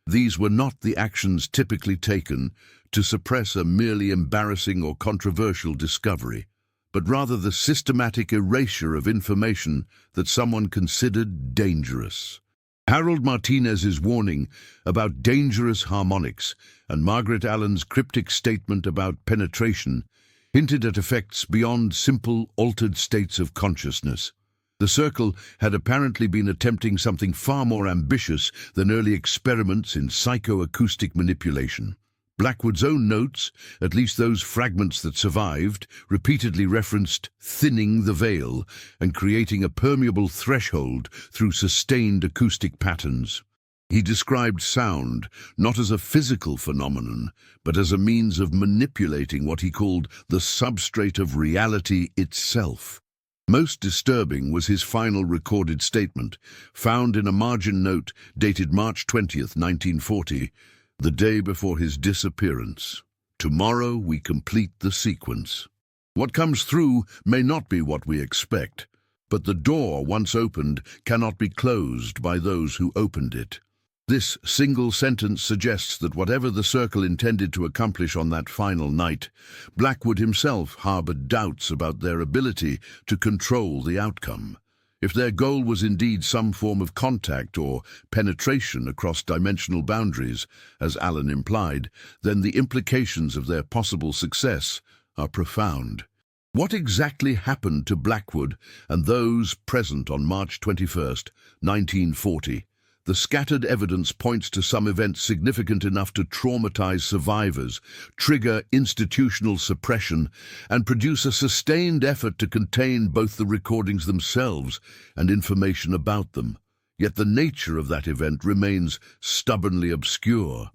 These were not the actions typically taken to suppress a merely embarrassing or controversial discovery, but rather the systematic erasure of information that someone considered dangerous. Harold Martinez's warning about dangerous harmonics and Margaret Allen's cryptic statement about penetration hinted at effects beyond simple altered states of consciousness. The Circle had apparently been attempting something far more ambitious than early experiments in psychoacoustic manipulation. Blackwood's own notes, at least those fragments that survived, repeatedly referenced thinning the veil and creating a permeable threshold through sustained acoustic patterns. He described sound not as a physical phenomenon, but as a means of manipulating what he called the substrate of reality itself. Most disturbing was his final recorded statement, found in a margin note dated March 20th, 1940, the day before his disappearance. Tomorrow we complete the sequence. What comes through may not be what we expect, but the door, once opened, cannot be closed by those who opened it. This single sentence suggests that whatever the Circle intended to accomplish on that final night, Blackwood himself harbored doubts about their ability to control the outcome. If their goal was indeed some form of contact or penetration across dimensional boundaries, as Allen implied, then the implications of their possible success are profound. What exactly happened to Blackwood and those present on March 21st, 1940? The scattered evidence points to some event significant enough to traumatize survivors, trigger institutional suppression, and produce a sustained effort to contain both the recordings themselves and information about them. Yet the nature of that event remains stubbornly obscure.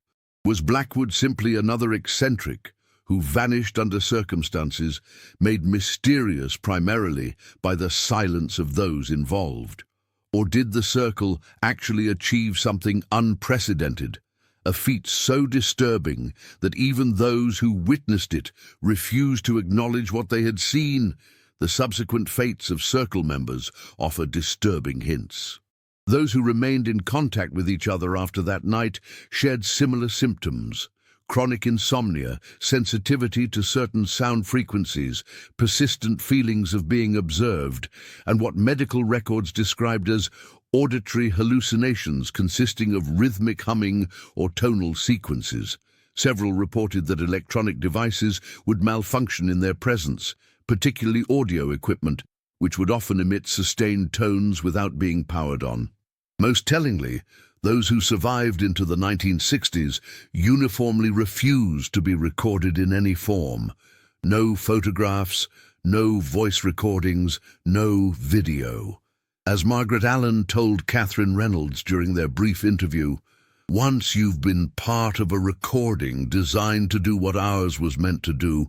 Was Blackwood simply another eccentric who vanished under circumstances made mysterious primarily by the silence of those involved? Or did the Circle actually achieve something unprecedented, a feat so disturbing that even those who witnessed it refused to acknowledge what they had seen? The subsequent fates of Circle members offer disturbing hints. Those who remained in contact with each other after that night shared similar symptoms: chronic insomnia, sensitivity to certain sound frequencies, persistent feelings of being observed, and what medical records described as auditory hallucinations consisting of rhythmic humming or tonal sequences. Several reported that electronic devices would malfunction in their presence, particularly audio equipment, which would often emit sustained tones without being powered on. Most tellingly, those who survived into the 1960s uniformly refused to be recorded in any form. No photographs, no voice recordings, no video. As Margaret Allen told Catherine Reynolds during their brief interview, "Once you've been part of a recording designed to do what ours was meant to do,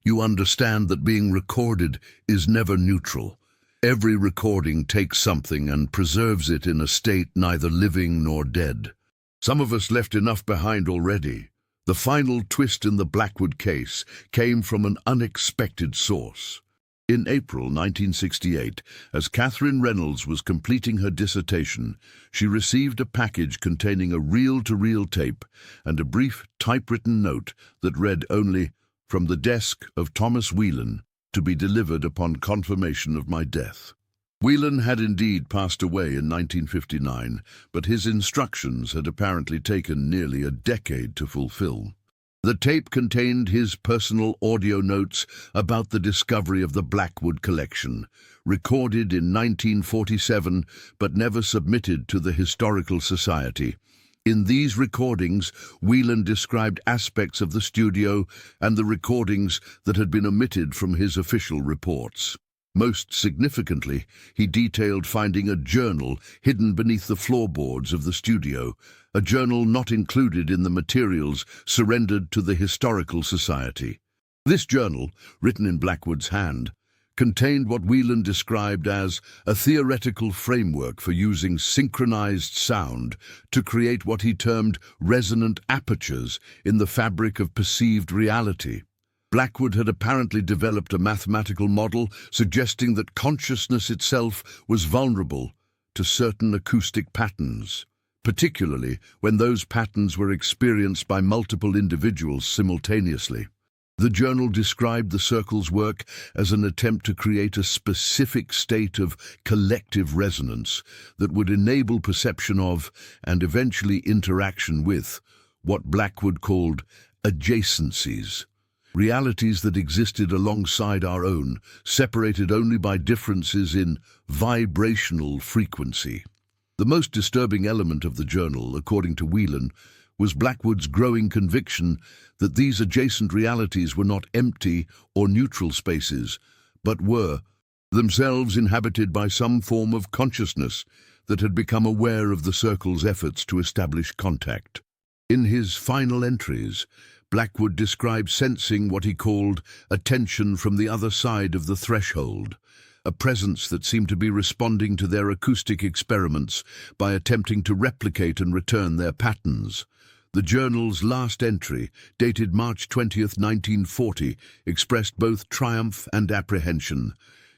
you understand that being recorded is never neutral. Every recording takes something and preserves it in a state neither living nor dead." Some of us left enough behind already. The final twist in the Blackwood case came from an unexpected source. In April 1968, as Catherine Reynolds was completing her dissertation, she received a package containing a reel-to-reel tape and a brief typewritten note that read only, "From the desk of Thomas Whelan, to be delivered upon confirmation of my death." Whelan had indeed passed away in 1959, but his instructions had apparently taken nearly a decade to fulfill. The tape contained his personal audio notes about the discovery of the Blackwood collection, recorded in 1947 but never submitted to the Historical Society. In these recordings, Whelan described aspects of the studio and the recordings that had been omitted from his official reports. Most significantly, he detailed finding a journal hidden beneath the floorboards of the studio, a journal not included in the materials surrendered to the Historical Society. This journal, written in Blackwood's hand, contained what Whelan described as a theoretical framework for using synchronized sound to create what he termed resonant apertures in the fabric of perceived reality. Blackwood had apparently developed a mathematical model suggesting that consciousness itself was vulnerable to certain acoustic patterns, particularly when those patterns were experienced by multiple individuals simultaneously. The journal described the circle's work as an attempt to create a specific state of collective resonance that would enable perception of, and eventually interaction with, what Blackwood called adjacencies. Realities that existed alongside our own, separated only by differences in vibrational frequency. The most disturbing element of the journal, according to Whelan, was Blackwood's growing conviction that these adjacent realities were not empty or neutral spaces, but were themselves inhabited by some form of consciousness that had become aware of the circle's efforts to establish contact. In his final entries, Blackwood described sensing what he called attention from the other side of the threshold, a presence that seemed to be responding to their acoustic experiments by attempting to replicate and return their patterns. The journal's last entry, dated March 20th, 1940, expressed both triumph and apprehension.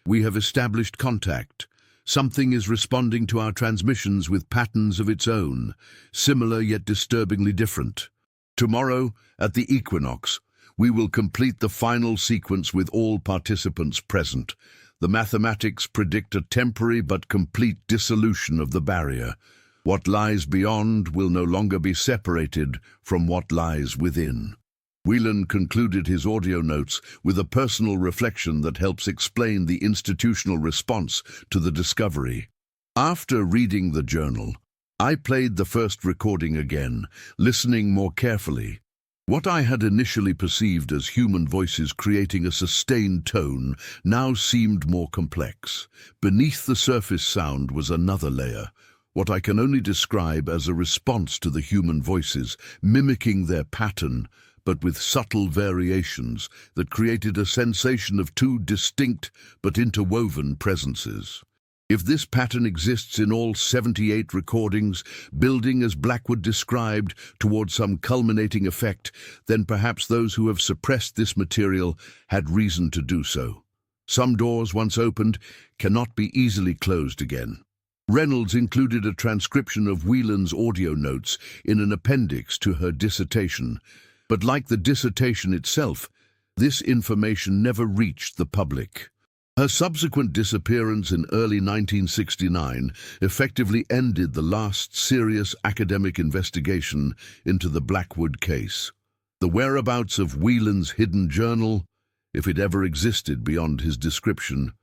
"We have established contact. Something is responding to our transmissions with patterns of its own, similar yet disturbingly different. Tomorrow, at the equinox, we will complete the final sequence with all participants present. The mathematics predict a temporary but complete dissolution of the barrier. What lies beyond will no longer be separated from what lies within." Whelan concluded his audio notes with a personal reflection that helps explain the institutional response to the discovery. "After reading the journal, I played the first recording again, listening more carefully. What I had initially perceived as human voices creating a sustained tone now seemed more complex. Beneath the surface sound was another layer, what I can only describe as a response to the human voices, mimicking their pattern, but with subtle variations that created a sensation of two distinct but interwoven presences. If this pattern exists in all 78 recordings, building as Blackwood described toward some culminating effect, then perhaps those who have suppressed this material had reason to do so. Some doors, once opened, cannot be easily closed again. Reynolds included a transcription of Whelan's audio notes in an appendix to her dissertation, but like the dissertation itself, this information never reached the public. Her subsequent disappearance in early 1969 effectively ended the last serious academic investigation into the Blackwood case. The whereabouts of Whelan's hidden journal, if it ever existed beyond his description,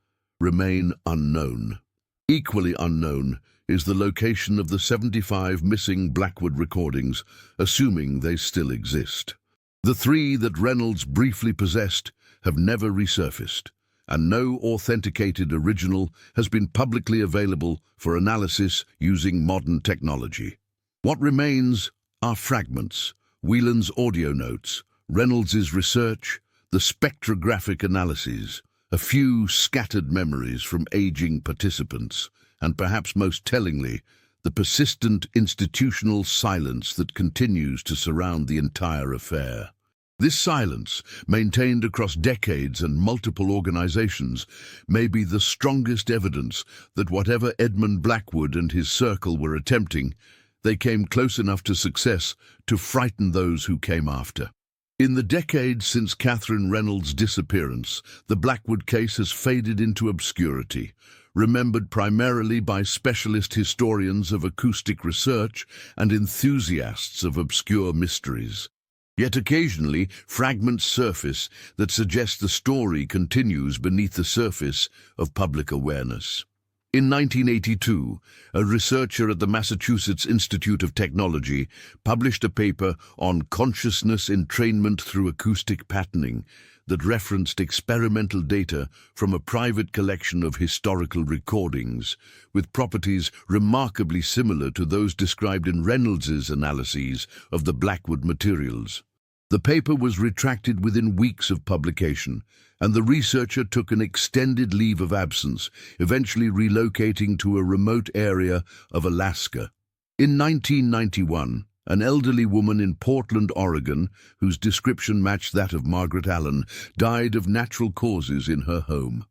remain unknown. Equally unknown is the location of the 75 missing Blackwood recordings, assuming they still exist. The 3 that Reynolds briefly possessed have never resurfaced, and no authenticated original has been publicly available for analysis using modern technology. What remains are fragments, Whelan's audio notes, Reynolds's research, the spectrographic analyses, a few scattered memories from aging participants, and perhaps most tellingly, the persistent institutional silence that continues to surround the entire affair. This silence, maintained across decades and multiple organizations, may be the strongest evidence that whatever Edmund Blackwood and his circle were attempting, they came close enough to success to frighten those who came after. In the decades since Catherine Reynolds' disappearance, the Blackwood case has faded into obscurity, remembered primarily by specialist historians of acoustic research and enthusiasts of obscure mysteries. Yet occasionally, fragments surface that suggest the story continues beneath the surface of public awareness. In 1982, a researcher at the Massachusetts Institute of Technology published a paper on consciousness entrainment through acoustic patterning that referenced experimental data from a private collection of historical recordings, with properties remarkably similar to those described in Reynolds's analyses of the Blackwood materials. The paper was retracted within weeks of publication, and the researcher took an extended leave of absence, eventually relocating to a remote area of Alaska. In 1991, an elderly woman in Portland, Oregon, whose description matched that of Margaret Allen, died of natural causes in her home.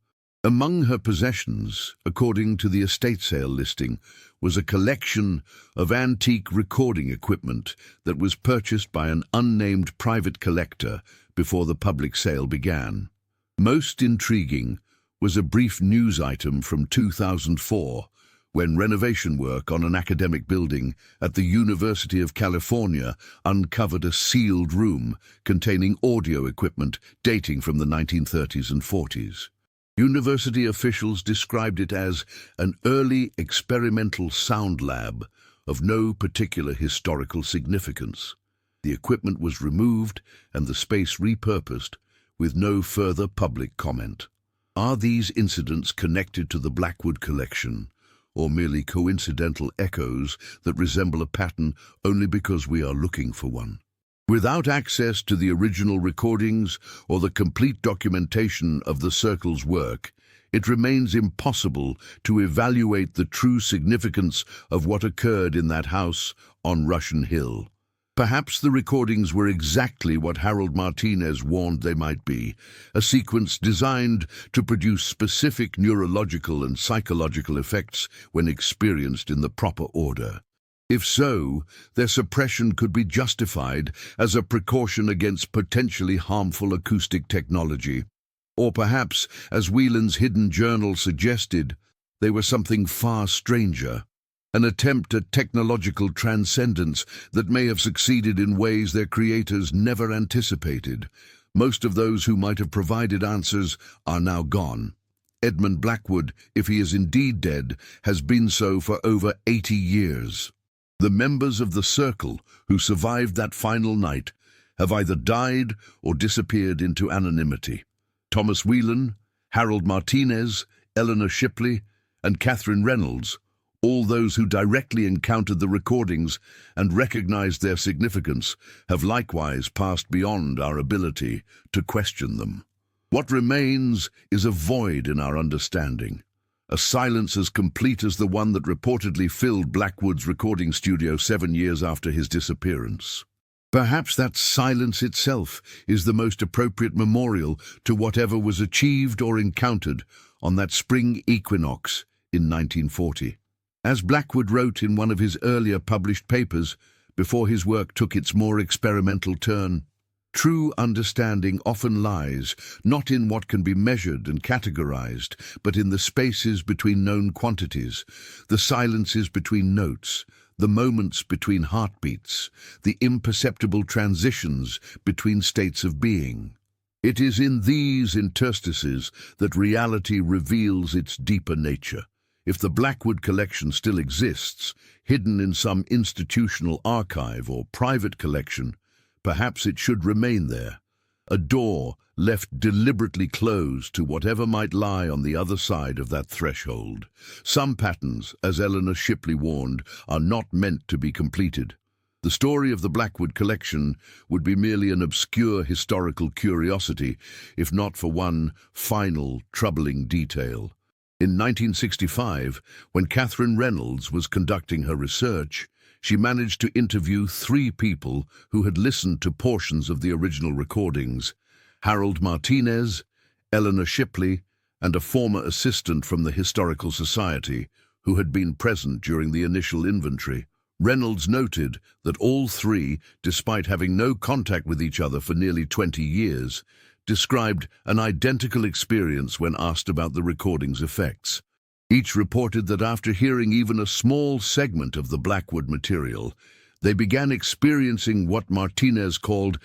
Among her possessions, according to the estate sale listing, was a collection of antique recording equipment that was purchased by an unnamed private collector before the public sale began. Most intriguing was a brief news item from 2004, when renovation work on an academic building at the University of California uncovered a sealed room containing audio equipment dating from the 1930s and 40s. University officials described it as an early experimental sound lab of no particular historical significance. The equipment was removed and the space repurposed, with no further public comment. Are these incidents connected to the Blackwood collection, or merely coincidental echoes that resemble a pattern only because we are looking for one? Without access to the original recordings or the complete documentation of the Circle's work, it remains impossible to evaluate the true significance of what occurred in that house on Russian Hill. Perhaps the recordings were exactly what Harold Martinez warned they might be, a sequence designed to produce specific neurological and psychological effects when experienced in the proper order. If so, their suppression could be justified as a precaution against potentially harmful acoustic technology. Or perhaps, as Whelan's hidden journal suggested, they were something far stranger, an attempt at technological transcendence that may have succeeded in ways their creators never anticipated. Most of those who might have provided answers are now gone. Edmund Blackwood, if he is indeed dead, has been so for over 80 years. The members of the Circle who survived that final night have either died or disappeared into anonymity. Thomas Whelan, Harold Martinez, Eleanor Shipley, and Catherine Reynolds, all those who directly encountered the recordings and recognized their significance, have likewise passed beyond our ability to question them. What remains is a void in our understanding, a silence as complete as the one that reportedly filled Blackwood's recording studio 7 years after his disappearance. Perhaps that silence itself is the most appropriate memorial to whatever was achieved or encountered on that spring equinox in 1940. As Blackwood wrote in one of his earlier published papers, before his work took its more experimental turn, True understanding often lies not in what can be measured and categorized, but in the spaces between known quantities, the silences between notes, the moments between heartbeats, the imperceptible transitions between states of being. It is in these interstices that reality reveals its deeper nature. If the Blackwood collection still exists, hidden in some institutional archive or private collection, perhaps it should remain there, a door left deliberately closed to whatever might lie on the other side of that threshold. Some patterns, as Eleanor Shipley warned, are not meant to be completed. The story of the Blackwood collection would be merely an obscure historical curiosity, if not for one final, troubling detail. In 1965, when Catherine Reynolds was conducting her research, she managed to interview 3 people who had listened to portions of the original recordings: Harold Martinez, Eleanor Shipley, and a former assistant from the Historical Society who had been present during the initial inventory. Reynolds noted that all 3, despite having no contact with each other for nearly 20 years, described an identical experience when asked about the recording's effects. Each reported that after hearing even a small segment of the Blackwood material, they began experiencing what Martinez called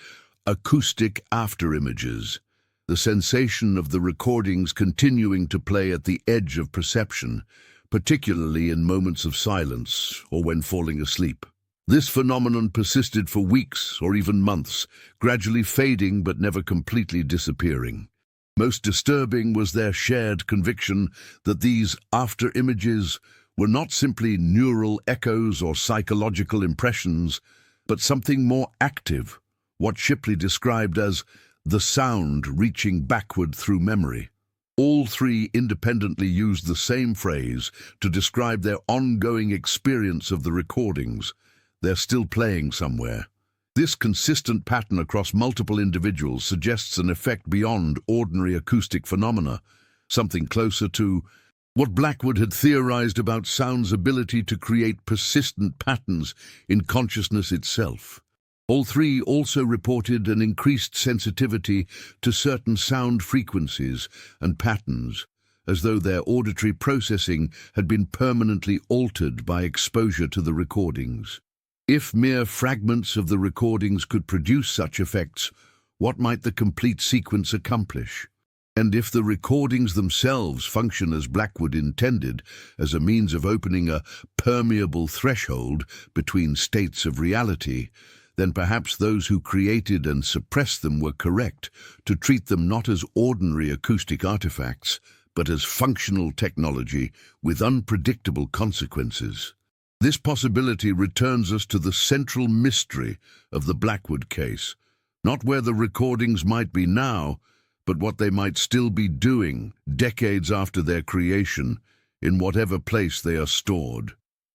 acoustic afterimages, the sensation of the recordings continuing to play at the edge of perception, particularly in moments of silence or when falling asleep. This phenomenon persisted for weeks or even months, gradually fading but never completely disappearing. Most disturbing was their shared conviction that these after-images were not simply neural echoes or psychological impressions, but something more active, what Shipley described as the sound reaching backward through memory. All 3 independently used the same phrase to describe their ongoing experience of the recordings. They're still playing somewhere. This consistent pattern across multiple individuals suggests an effect beyond ordinary acoustic phenomena, something closer to what Blackwood had theorized about sound's ability to create persistent patterns in consciousness itself. All 3 also reported an increased sensitivity to certain sound frequencies and patterns, as though their auditory processing had been permanently altered by exposure to the recordings. If mere fragments of the recordings could produce such effects, what might the complete sequence accomplish? And if the recordings themselves function as Blackwood intended, as a means of opening a permeable threshold between states of reality, then perhaps those who created and suppressed them were correct to treat them not as ordinary acoustic artifacts, but as functional technology with unpredictable consequences. This possibility returns us to the central mystery of the Blackwood case, not where the recordings might be now, but what they might still be doing decades after their creation, in whatever place they are stored.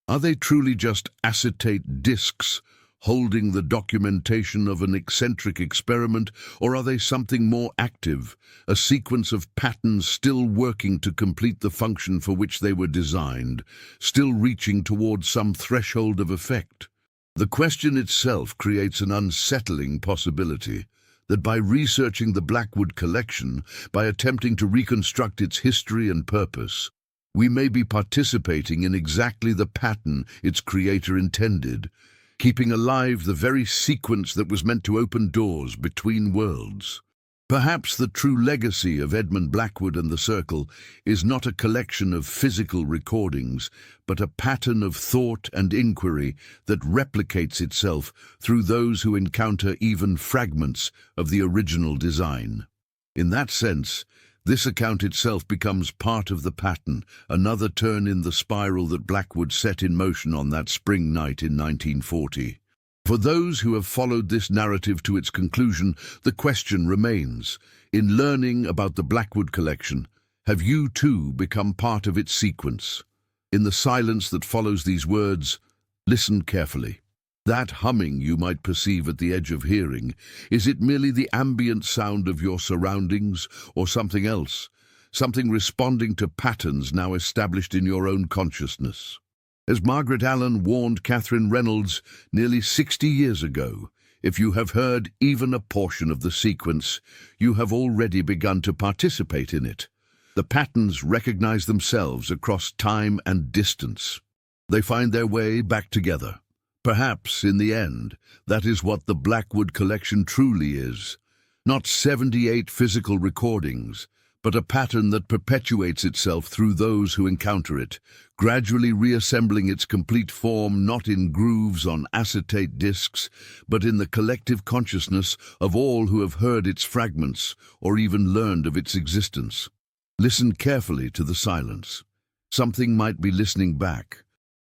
Are they truly just acetate discs holding the documentation of an eccentric experiment, or are they something more active, a sequence of patterns still working to complete the function for which they were designed, still reaching towards some threshold of effect? The question itself creates an unsettling possibility that by researching the Blackwood collection, by attempting to reconstruct its history and purpose, we may be participating in exactly the pattern its creator intended, keeping alive the very sequence that was meant to open doors between worlds. Perhaps the true legacy of Edmund Blackwood and the Circle is not a collection of physical recordings, but a pattern of thought and inquiry that replicates itself through those who encounter even fragments of the original design. In that sense, this account itself becomes part of the pattern, another turn in the spiral that Blackwood set in motion on that spring night in 1940. For those who have followed this narrative to its conclusion, the question remains: in learning about the Blackwood collection, have you too become part of its sequence? In the silence that follows these words, listen carefully. That humming you might perceive at the edge of hearing, is it merely the ambient sound of your surroundings, or something else, something responding to patterns now established in your own consciousness? As Margaret Allen warned Catherine Reynolds nearly 60 years ago, If you have heard even a portion of the sequence, you have already begun to participate in it. The patterns recognize themselves across time and distance. They find their way back together. Perhaps, in the end, that is what the Blackwood Collection truly is. Not 78 physical recordings, but a pattern that perpetuates itself through those who encounter it, gradually reassembling its complete form not in grooves on acetate discs, but in the collective consciousness of all who have heard its fragments or even learned of its existence. Listen carefully to the silence. Something might be listening back.